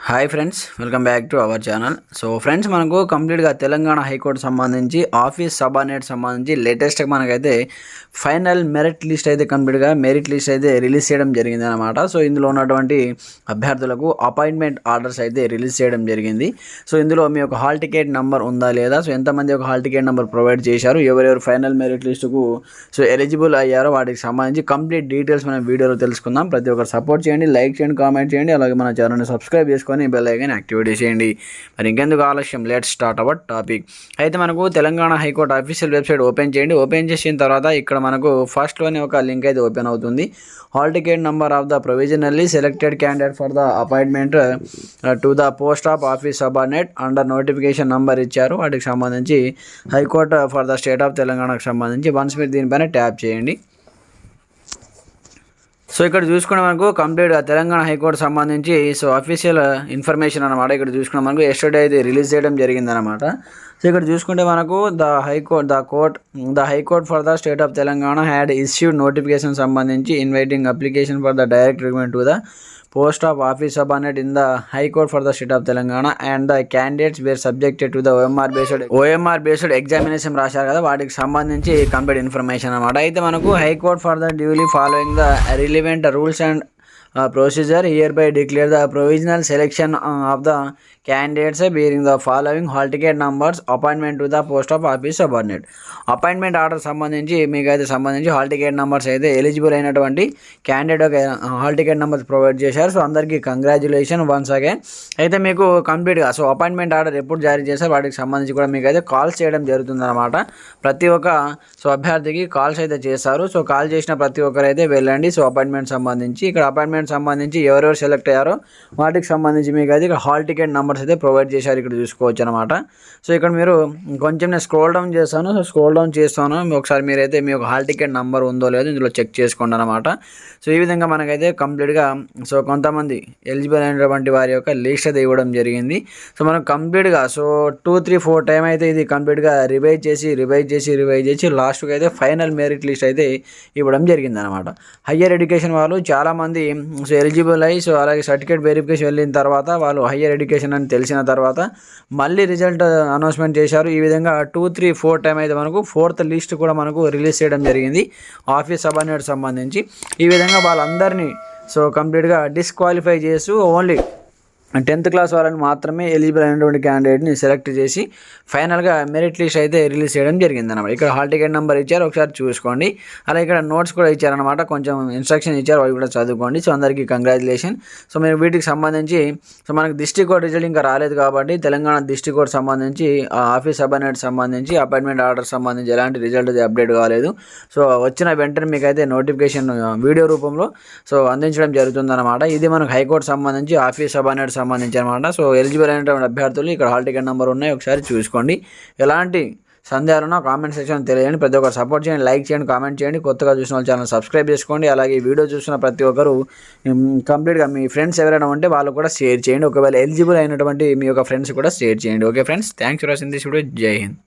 Hi friends, welcome back to our channel. So friends, మనకు కంప్లీట్గా Telangana high court సంబంధించి office subordinate సంబంధించి లేటెస్ట్గా మనకైతే ఫైనల్ మెరిట్ లిస్ట్ అయితే కంప్లీట్గా మెరిట్ లిస్ట్ అయితే రిలీజ్ చేయడం జరిగింది అనమాట. సో ఇందులో ఉన్నటువంటి అభ్యర్థులకు అపాయింట్మెంట్ ఆర్డర్స్ అయితే రిలీజ్ చేయడం జరిగింది. సో ఇందులో మీ యొక్క హాల్ టికెట్ నెంబర్ ఉందా లేదా, సో ఎంతమంది ఒక హాల్ టికెట్ నెంబర్ ప్రొవైడ్ చేశారు, ఎవరెవరు ఫైనల్ మెరిట్ లిస్టుకు సో ఎలిజిబుల్ అయ్యారో వాటికి సంబంధించి కంప్లీట్ డీటెయిల్స్ మనం వీడియోలో తెలుసుకుందాం. ప్రతి ఒక్కరు సపోర్ట్ చేయండి, లైక్ చేయండి, కామెంట్ చేయండి, అలాగే మన ఛానల్ని సబ్స్క్రైబ్ చేసుకొని బెల్ ఐకాన్ యాక్టివేట్ చేయండి. మరి ఇంకెందుకు ఆలస్యం, లెట్స్ స్టార్ట్ అవర్ టాపిక్. అయితే మనకు Telangana high court official website open చేయండి. ఓపెన్ చేసిన తర్వాత ఇక్కడ మనకు ఫస్ట్లోనే ఒక లింక్ అయితే ఓపెన్ అవుతుంది. Hall ticket number of the provisionally selected candidate for the appointment to the post of office subordinate under notification number ఇచ్చారు. వాటికి సంబంధించి high court for the state of తెలంగాణకు సంబంధించి వన్స్ మీరు దీనిపైన ట్యాప్ చేయండి. సో ఇక్కడ చూసుకుంటే మనకు కంప్లీట్గా తెలంగాణ హైకోర్టు సంబంధించి సో అఫీషియల్ ఇన్ఫర్మేషన్ అనమాట. ఇక్కడ చూసుకుంటే మనకు ఎస్టర్డే అయితే రిలీజ్ చేయడం జరిగిందనమాట. సో ఇక్కడ చూసుకుంటే మనకు the High Court for the state of Telangana had issued notification సంబంధించి inviting application for the direct recruitment to the post of office subordinate in the High Court for the state of Telangana and the candidates were subjected to the OMR based examination రాశారు కదా, వాటికి సంబంధించి complete information అనమాట. అయితే మనకు High Court for the duly following the relevant rules and procedure hereby declare the provisional selection of the candidates bearing the following hall ticket numbers appointment to the post of office subordinate. Appointment order సంబంధించి మీకైతే సంబంధించి hall ticket numbers అయితే eligible అయినటువంటి candidate hall ticket numbers provide చేశారు. So అందరికీ congratulation once again. అయితే మీకు కంప్లీట్గా సో అపాయింట్మెంట్ ఆర్డర్ ఎప్పుడు జారీ చేశారు వాటికి సంబంధించి కూడా మీకు అయితే కాల్స్ చేయడం జరుగుతుందన్నమాట. ప్రతి ఒక్క సో అభ్యర్థికి కాల్స్ అయితే చేస్తారు. సో కాల్ చేసిన ప్రతి ఒక్కరు అయితే వెళ్ళండి. సో అపాయింట్మెంట్ సంబంధించి ఇక్కడ అపాయింట్మెంట్ సంబంధించి ఎవరెవరు సెలెక్ట్ అయ్యారో వాటికి సంబంధించి మీకు అయితే ఇక్కడ హాల్ టికెట్ నెంబర్స్ అయితే ప్రొవైడ్ చేశారు. ఇక్కడ చూసుకోవచ్చు అనమాట. సో ఇక్కడ మీరు కొంచెం నేను స్క్రోల్ డౌన్ చేస్తాను. సో స్క్రోల్ డౌన్ చేస్తాను, ఒకసారి మీరైతే మీ యొక్క హాల్ టికెట్ నెంబర్ ఉందో లేదో ఇందులో చెక్ చేసుకోండి అనమాట. సో ఈ విధంగా మనకైతే కంప్లీట్గా సో కొంతమంది ఎలిజిబుల్ అయినటువంటి వారి యొక్క లిస్ట్ అయితే ఇవ్వడం జరిగింది. సో మనం కంప్లీట్గా సో 2-3-4 టైం అయితే ఇది కంప్లీట్గా రివైజ్ చేసి లాస్ట్కి అయితే ఫైనల్ మెరిట్ లిస్ట్ అయితే ఇవ్వడం జరిగింది అనమాట. హయ్యర్ ఎడ్యుకేషన్ వాళ్ళు చాలామంది సో ఎలిజిబుల్ అయ్యి సో అలాగే సర్టిఫికేట్ వెరిఫికేషన్ వెళ్ళిన తర్వాత వాళ్ళు హయ్యర్ ఎడ్యుకేషన్ అని తెలిసిన తర్వాత మళ్ళీ రిజల్ట్ అనౌన్స్మెంట్ చేశారు. ఈ విధంగా 2-3-4 టైం అయితే మనకు 4th లిస్ట్ కూడా మనకు రిలీజ్ చేయడం జరిగింది ఆఫీస్ సబార్డినేట్ సంబంధించి. ఈ విధంగా వాళ్ళందరినీ సో కంప్లీట్గా డిస్క్వాలిఫై చేస్తూ ఓన్లీ 10th క్లాస్ వాళ్ళని మాత్రమే ఎలిజిబుల్ అయినటువంటి క్యాండిడేట్ని సెలెక్ట్ చేసి ఫైనల్గా మెరిట్ లిస్ట్ అయితే రిలీజ్ చేయడం జరిగిందన్నమాట. ఇక్కడ హాల్ టికెట్ నెంబర్ ఇచ్చారు, ఒకసారి చూసుకోండి. అలాగే ఇక్కడ నోట్స్ కూడా ఇచ్చారనమాట, కొంచెం ఇన్స్ట్రక్షన్ ఇచ్చారు, అవి కూడా చదువుకోండి. సో అందరికీ కంగ్రాచులేషన్. సో మీరు వీటికి సంబంధించి సో మనకు డిస్ట్రిక్ట్ కోర్ట్ రిజల్ట్ ఇంకా రాలేదు కాబట్టి తెలంగాణ డిస్ట్రిక్ట్ కోర్ట్ సంబంధించి ఆఫీస్ సబార్డినేట్ సంబంధించి అపాయింట్మెంట్ ఆర్డర్ సంబంధించి ఎలాంటి రిజల్ట్ అప్డేట్ కాలేదు. సో వచ్చిన వెంటనే మీకు అయితే నోటిఫికేషన్ వీడియో రూపంలో సో అందించడం జరుగుతుందన్నమాట. ఇది మనకు హైకోర్టు సంబంధించి ఆఫీస్ సబార్డినేట్ సంబంధించి అనమాట. సో ఎలిజిబుల్ అయినటువంటి అభ్యర్థులు ఇక్కడ హాల్ టికెట్ నెంబర్ ఉన్నాయి, ఒకసారి చూసుకోండి. ఎలాంటి సందేహాలున్నా కామెంట్ సెక్షన్ తెలియండి. ప్రతి ఒక్కరు సపోర్ట్ చేయండి, లైక్ చేయండి, కామెంట్ చేయండి. కొత్తగా చూసిన వాళ్ళు ఛానల్ సబ్స్క్రైబ్ చేసుకోండి. అలాగే ఈ వీడియో చూసిన ప్రతి ఒక్కరు కంప్లీట్గా మీ ఫ్రెండ్స్ ఎవరైనా ఉంటే వాళ్ళు కూడా షేర్ చేయండి. ఒకవేళ ఎలిజిబుల్ అయినటువంటి మీ యొక్క ఫ్రెండ్స్ కూడా షేర్ చేయండి. Okay friends, thanks for watching this video. జై హింద్.